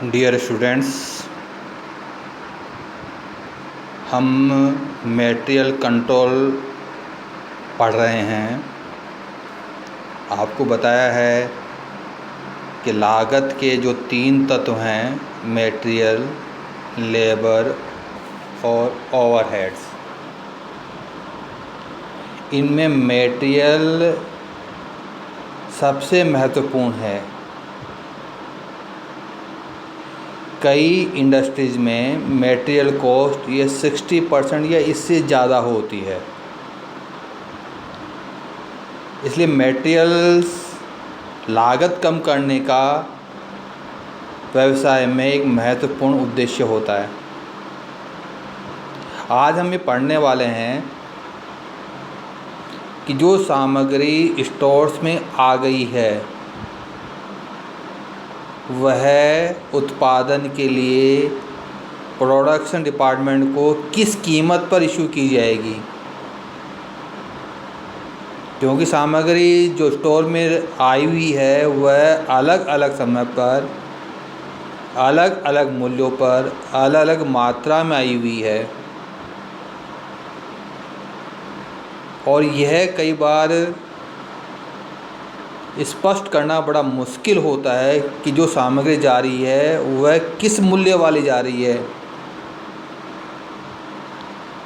Dear students, हम material control पढ़ रहे हैं। आपको बताया है कि लागत के जो 3 तत्व हैं, मटेरियल, लेबर और ओवरहेड्स। इनमें मटेरियल सबसे महत्वपूर्ण है। कई इंडस्ट्रीज़ में मटेरियल कॉस्ट ये 60% या इससे ज़्यादा होती है। इसलिए मटेरियल्स लागत कम करने का व्यवसाय में एक महत्वपूर्ण उद्देश्य होता है। आज हम ये पढ़ने वाले हैं कि जो सामग्री स्टोर्स में आ गई है वह उत्पादन के लिए प्रोडक्शन डिपार्टमेंट को किस कीमत पर इशू की जाएगी, क्योंकि सामग्री जो स्टोर में आई हुई है वह अलग अलग समय पर, अलग अलग मूल्यों पर, अलग अलग मात्रा में आई हुई है। और यह कई बार स्पष्ट करना बड़ा मुश्किल होता है कि जो सामग्री जा रही है वह किस मूल्य वाली जा रही है,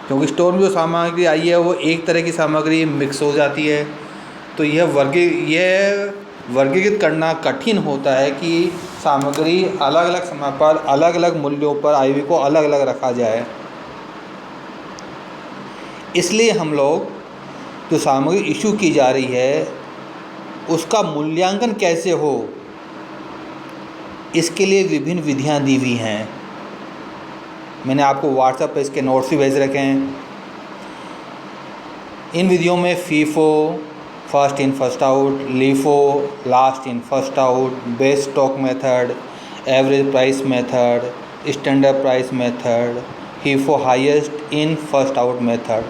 क्योंकि स्टोर में जो सामग्री आई है वो एक तरह की सामग्री मिक्स हो जाती है। तो यह वर्गीकृत करना कठिन होता है कि सामग्री अलग अलग समय पर, अलग अलग मूल्यों पर आई हुई को अलग अलग रखा जाए। इसलिए हम लोग जो सामग्री इशू की जा रही है उसका मूल्यांकन कैसे हो, इसके लिए विभिन्न विधियां दी हुई हैं। मैंने आपको व्हाट्सएप पे इसके नोट्स भी भेज रखे हैं। इन विधियों में FIFO, first in first out, LIFO, last in first out, best stock method, average price method, standard price method, HIFO highest in first out method,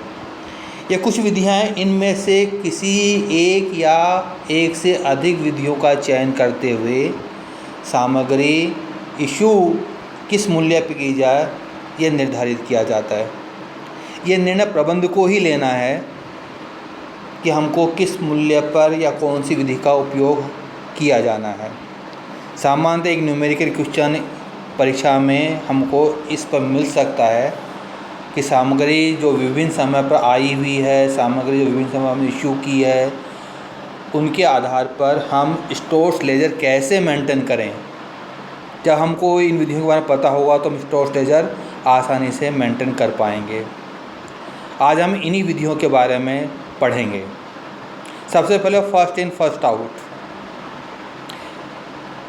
ये कुछ विधियां हैं। इनमें से किसी एक या एक से अधिक विधियों का चयन करते हुए सामग्री इशू किस मूल्य पर की जाए ये निर्धारित किया जाता है। ये निर्णय प्रबंधक को ही लेना है कि हमको किस मूल्य पर या कौन सी विधि का उपयोग किया जाना है। सामान्यतः एक न्यूमेरिकल क्वेश्चन परीक्षा में हमको इस पर मिल सकता है कि सामग्री जो विभिन्न समय पर आई हुई है, सामग्री जो विभिन्न समय में इशू की है, उनके आधार पर हम स्टोर्स लेजर कैसे मेंटेन करें। जब हमको इन विधियों के बारे में पता होगा तो हम स्टोर्स लेजर आसानी से मेंटेन कर पाएंगे। आज हम इन्हीं विधियों के बारे में पढ़ेंगे। सबसे पहले फर्स्ट इन फर्स्ट आउट,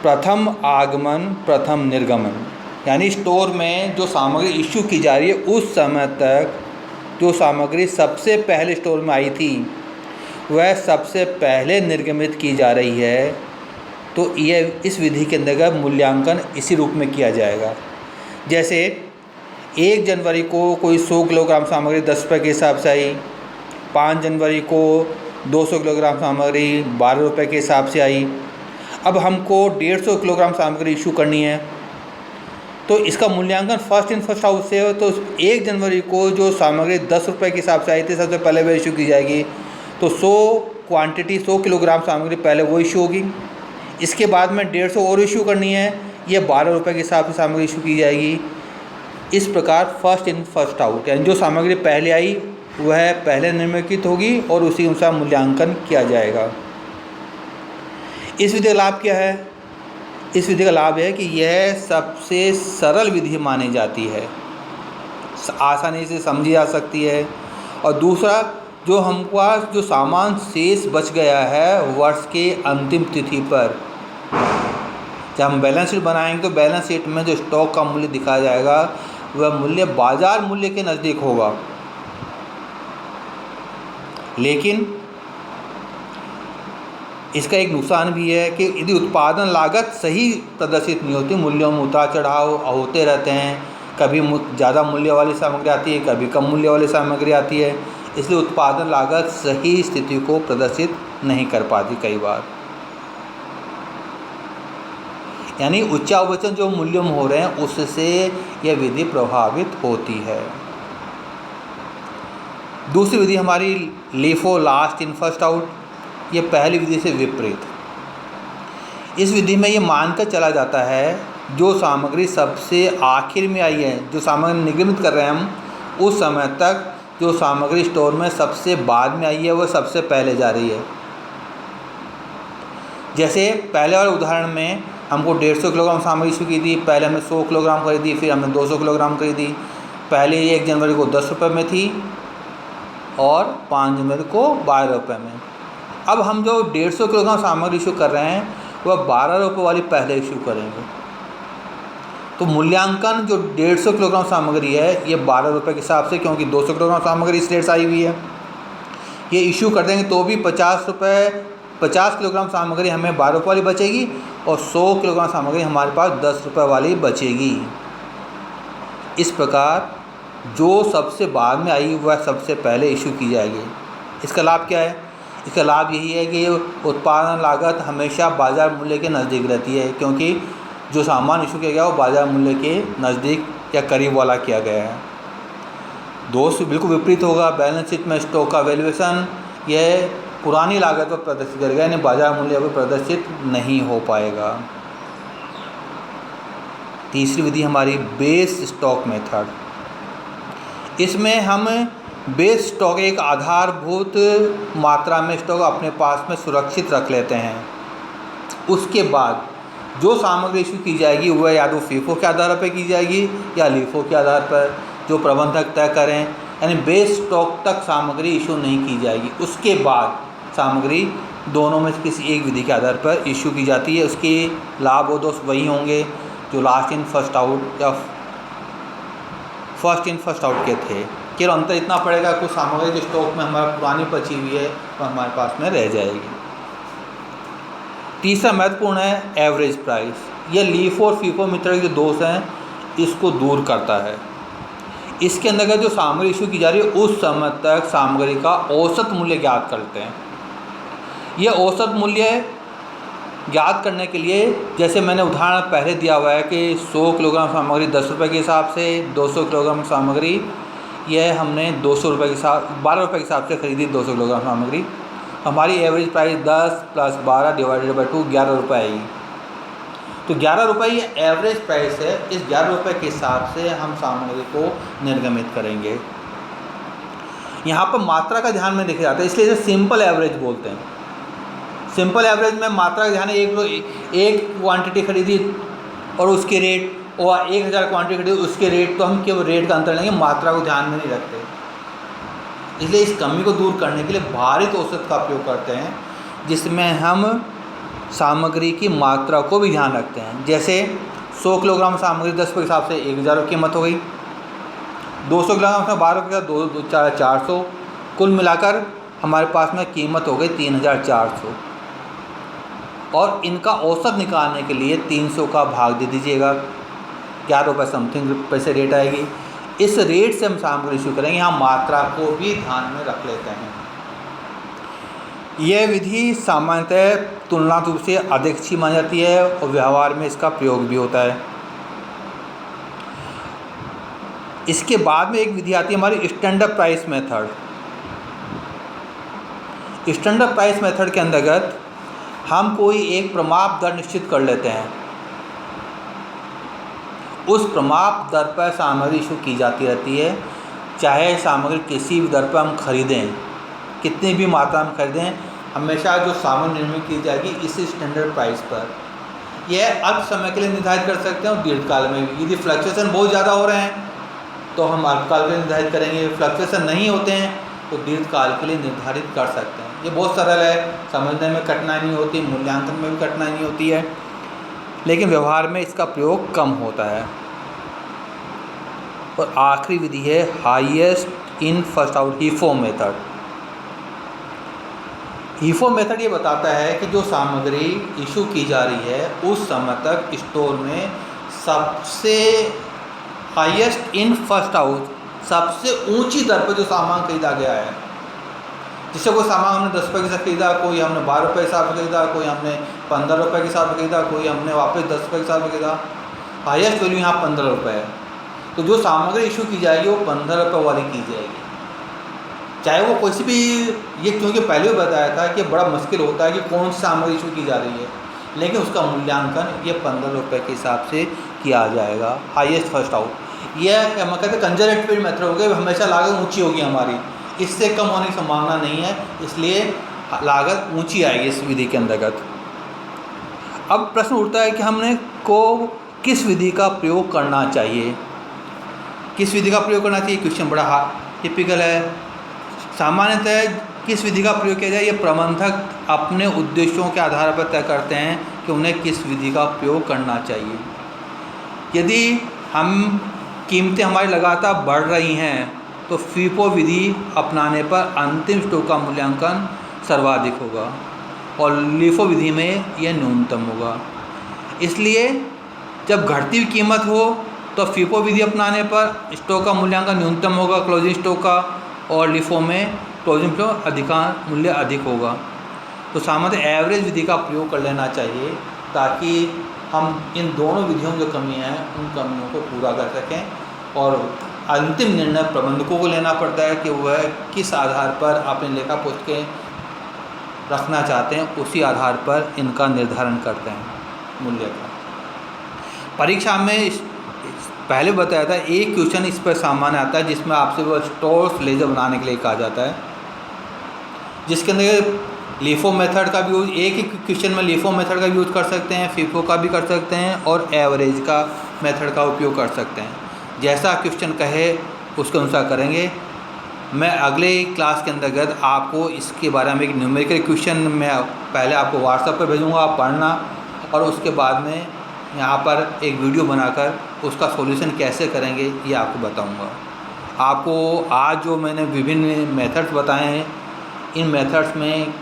प्रथम आगमन प्रथम निर्गमन, यानी स्टोर में जो सामग्री इशू की जा रही है उस समय तक जो सामग्री सबसे पहले स्टोर में आई थी वह सबसे पहले निर्गमित की जा रही है। तो यह इस विधि के अंतर्गत मूल्यांकन इसी रूप में किया जाएगा। जैसे 1 जनवरी को कोई 100 किलोग्राम सामग्री 10 रुपये के हिसाब से आई, 5 जनवरी को 200 किलोग्राम सामग्री 12 रुपये के हिसाब से आई। अब हमको 150 किलोग्राम सामग्री इशू करनी है, तो इसका मूल्यांकन फर्स्ट इन फर्स्ट आउट से हो। तो 1 जनवरी को जो सामग्री 10 रुपये के हिसाब से आई थी सबसे पहले वह इशू की जाएगी। तो 100 किलोग्राम सामग्री पहले वो इशू होगी। इसके बाद में 150 और इशू करनी है, ये 12 रुपये के हिसाब से सामग्री इशू की जाएगी। इस प्रकार फर्स्ट इन फर्स्ट आउट, यानी जो सामग्री पहले आई वह पहले निम्नलिखित होगी और उसी अनुसार मूल्यांकन किया जाएगा। इस विधि का लाभ क्या है? इस विधि का लाभ है कि यह सबसे सरल विधि मानी जाती है, आसानी से समझी जा सकती है। और दूसरा, जो हमको जो सामान शेष बच गया है वर्ष के अंतिम तिथि पर, जब हम बैलेंस शीट बनाएंगे तो बैलेंस शीट में जो स्टॉक का मूल्य दिखाया जाएगा वह मूल्य बाजार मूल्य के नज़दीक होगा। लेकिन इसका एक नुकसान भी है कि यदि उत्पादन लागत सही प्रदर्शित नहीं होती, मूल्यों में उतार चढ़ाव होते रहते हैं। कभी ज़्यादा मूल्य वाली सामग्री आती है, कभी कम मूल्य वाली सामग्री आती है, इसलिए उत्पादन लागत सही स्थिति को प्रदर्शित नहीं कर पाती कई बार। यानी उच्चावचन जो मूल्य में हो रहे हैं उससे यह विधि प्रभावित होती है। दूसरी विधि हमारी LIFO last in first out, ये पहली विधि से विपरीत। इस विधि में ये मानकर चला जाता है जो सामग्री सबसे आखिर में आई है, जो सामग्री निर्गमित कर रहे हैं हम, उस समय तक जो सामग्री स्टोर में सबसे बाद में आई है वह सबसे पहले जा रही है। जैसे पहले वाले उदाहरण में हमको 150 किलोग्राम सामग्री इशू की थी, पहले हमने 100 किलोग्राम खरीदी, फिर हमने 200 किलोग्राम खरीदी। पहले 1 जनवरी को 10 रुपये में थी और 5 जनवरी को 12 रुपये में। अब हम जो 150 किलोग्राम सामग्री इशू कर रहे हैं वह 12 रुपये वाली पहले इशू करेंगे। तो मूल्यांकन जो 150 किलोग्राम सामग्री है ये 12 रुपये के हिसाब से, क्योंकि 200 किलोग्राम सामग्री इस रेट से आई हुई है, ये इशू कर देंगे तो भी 50 किलोग्राम सामग्री हमें 12 रुपये वाली बचेगी और 100 किलोग्राम सामग्री हमारे पास 10 रुपये वाली बचेगी। इस प्रकार जो सबसे बाद में आई वह सबसे पहले इशू की जाएगी। इसका लाभ क्या है? इसका लाभ यही है कि उत्पादन लागत हमेशा बाज़ार मूल्य के नज़दीक रहती है, क्योंकि जो सामान इशू किया गया वो बाज़ार मूल्य के नज़दीक या करीब वाला किया गया है। दोस्त बिल्कुल विपरीत होगा। बैलेंस शीट में स्टॉक का वैल्यूएशन यह पुरानी लागत पर प्रदर्शित करेगा, यानी बाजार मूल्य पर प्रदर्शित नहीं हो पाएगा। तीसरी विधि हमारी बेस स्टॉक मेथड। इसमें हम बेस स्टॉक एक आधारभूत मात्रा में स्टॉक अपने पास में सुरक्षित रख लेते हैं। उसके बाद जो सामग्री इशू की जाएगी वह या तो FIFO के आधार पर की जाएगी या LIFO के आधार पर, जो प्रबंधक तय करें। यानी बेस स्टॉक तक सामग्री इशू नहीं की जाएगी। उसके बाद सामग्री दोनों में से किसी एक विधि के आधार पर इशू की जाती है। उसके लाभ वो दोस्त वही होंगे जो लास्ट इन फर्स्ट आउट या फर्स्ट इन फर्स्ट आउट के थे। केवल अंतर इतना पड़ेगा कुछ सामग्री जो स्टॉक में हमारा पुरानी बची हुई है वो हमारे पास में रह जाएगी। तीसरा महत्वपूर्ण है एवरेज प्राइस। यह LIFO और FIFO मेथड के जो दोष हैं इसको दूर करता है। इसके अंतर्गत जो सामग्री इशू की जा रही है उस समय तक सामग्री का औसत मूल्य ज्ञात करते हैं। यह औसत मूल्य ज्ञात करने के लिए, जैसे मैंने उदाहरण पहले दिया हुआ है कि 100 किलोग्राम सामग्री 10 रुपये के हिसाब से, 200 किलोग्राम सामग्री यह हमने 200 रुपये के हिसाब 12 रुपये के हिसाब से खरीदी 200 किलोग्राम सामग्री। हमारी एवरेज प्राइस 10 + 12 डिवाइडेड बाई 2 11 रुपये आएगी। तो 11 रुपये ये एवरेज प्राइस है। इस 11 रुपये के हिसाब से हम सामग्री को निर्गमित करेंगे। यहाँ पर मात्रा का ध्यान में देखा जाता है, इसलिए इसे सिंपल एवरेज बोलते हैं। सिंपल एवरेज में मात्रा का ध्यान है। एक क्वांटिटी खरीदी और उसके रेट, और 1000 क्वांटिटी खरीदी उसके रेट, तो हम केवल रेट का अंतर लेंगे, मात्रा को ध्यान में नहीं रखते। इसलिए इस कमी को दूर करने के लिए भारित औसत का उपयोग करते हैं, जिसमें हम सामग्री की मात्रा को भी ध्यान रखते हैं। जैसे 100 किलोग्राम सामग्री 10 रुपये के हिसाब से 1000 रुपये कीमत हो गई, 200 किलोग्राम में 12 रुपये का 2400, कुल मिलाकर हमारे पास में कीमत हो गई 3400। और इनका औसत निकालने के लिए 300 का भाग दे दीजिएगा, 11 रुपये समथिंग पैसे रेट आएगी। इस रेट से हम सामग्री इशू करेंगे। यहाँ मात्रा को भी ध्यान में रख लेते हैं। यह विधि सामान्यतः तुलनात्मक रूप से अधिक अच्छी मानी जाती है और व्यवहार में इसका प्रयोग भी होता है। इसके बाद में एक विधि आती है हमारी standard price method. Standard price method के अंतर्गत हम कोई एक प्रमाप दर निश्चित कर लेते हैं। उस प्रमाप दर पर सामग्री इशू की जाती रहती है, चाहे सामग्री किसी भी दर पर हम खरीदें, कितनी भी मात्रा में खरीदें, हमेशा जो सामग्री निर्मित की जाएगी इस स्टैंडर्ड प्राइस पर। यह अल्प समय के लिए निर्धारित कर सकते हैं और दीर्घकाल में भी। यदि फ्लक्चुएसन बहुत ज़्यादा हो रहे हैं तो हम अल्पकाल के लिए निर्धारित करेंगे, फ्लक्चुएसन नहीं होते हैं तो दीर्घकाल के लिए निर्धारित कर सकते हैं। ये बहुत सरल है, समझने में कठिनाई नहीं होती, मूल्यांकन में भी कठिनाई नहीं होती है, लेकिन व्यवहार में इसका प्रयोग कम होता है। और आखिरी विधि है highest in first out HIFO method. HIFO method ये बताता है कि जो सामग्री इशू की जा रही है उस समय तक स्टोर में सबसे हाईएस्ट इन फर्स्ट आउट, सबसे ऊंची दर पर जो सामान खरीदा गया है जिससे कोई सामान हमने 10 रुपये के साथ खरीदा, कोई हमने 12 रुपये के हिसाब से खरीदा, कोई हमने 15 रुपये के हिसाब से खरीदा, कोई हमने वापस 10 रुपये के हिसाब से खरीदा। हाईएस्ट वैल्यू यहाँ 15 रुपये है। तो जो सामग्री इशू की जाएगी वो 15 रुपये वाली की जाएगी, चाहे वो कोई सी भी। ये क्योंकि पहले भी बताया था कि बड़ा मुश्किल होता है कि कौन सी सामग्री इशू की जा रही है, लेकिन उसका मूल्यांकन ये 15 रुपये के हिसाब से किया जाएगा। हाईएस्ट फर्स्ट आउट, यह क्या मैं कहते कंजर्वेटिव मेथड हो गया, हमेशा लागत ऊंची होगी हमारी, इससे कम होने की संभावना नहीं है, इसलिए लागत ऊंची आएगी इस विधि के अंतर्गत। अब प्रश्न उठता है कि हमने को किस विधि का प्रयोग करना चाहिए, किस विधि का प्रयोग करना चाहिए। क्वेश्चन बड़ा टिपिकल है। सामान्यतः किस विधि का प्रयोग किया जाए, ये प्रबंधक अपने उद्देश्यों के आधार पर तय करते हैं कि उन्हें किस विधि का प्रयोग करना चाहिए। यदि हम कीमतें हमारी लगातार बढ़ रही हैं तो फीफो विधि अपनाने पर अंतिम स्टॉक का मूल्यांकन सर्वाधिक होगा और लीफो विधि में यह न्यूनतम होगा। इसलिए जब घटती हुई कीमत हो तो फीफो विधि अपनाने पर स्टॉक का मूल्यांकन न्यूनतम होगा क्लोजिंग स्टॉक का, और लीफो में क्लोजिंग स्टॉक अधिकांश मूल्य अधिक होगा। तो सामान्य एवरेज विधि का प्रयोग कर लेना चाहिए ताकि हम इन दोनों विधियों में जो कमियाँ हैं उन कमियों को पूरा कर सकें। और अंतिम निर्णय प्रबंधकों को लेना पड़ता है कि वह किस आधार पर अपने लेखा पुस्तकें रखना चाहते हैं, उसी आधार पर इनका निर्धारण करते हैं मूल्य का। परीक्षा में पहले बताया था एक क्वेश्चन इस पर सामान्य आता है जिसमें आपसे वो स्टोर्स लेजर बनाने के लिए कहा जाता है, जिसके अंदर लीफो मेथड का भी यूज, एक ही क्वेश्चन में लीफो मेथड का भी यूज़ कर सकते हैं, फीफो का भी कर सकते हैं और एवरेज का मेथड का उपयोग कर सकते हैं। जैसा क्वेश्चन कहे उसके अनुसार करेंगे। मैं अगले क्लास के अंतर्गत आपको इसके बारे में एक न्यूमेरिकल क्वेश्चन मैं पहले आपको व्हाट्सएप पर भेजूँगा, आप पढ़ना, और उसके बाद में यहाँ पर एक वीडियो बनाकर उसका सॉल्यूशन कैसे करेंगे ये आपको बताऊँगा। आपको आज जो मैंने विभिन्न मेथड्स बताए हैं, इन मेथड्स में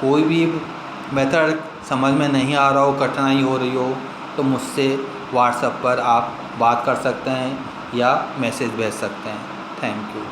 कोई भी मेथड समझ में नहीं आ रहा हो, कठिनाई हो रही हो, तो मुझसे व्हाट्सएप पर आप बात कर सकते हैं या मैसेज भेज सकते हैं। Thank you.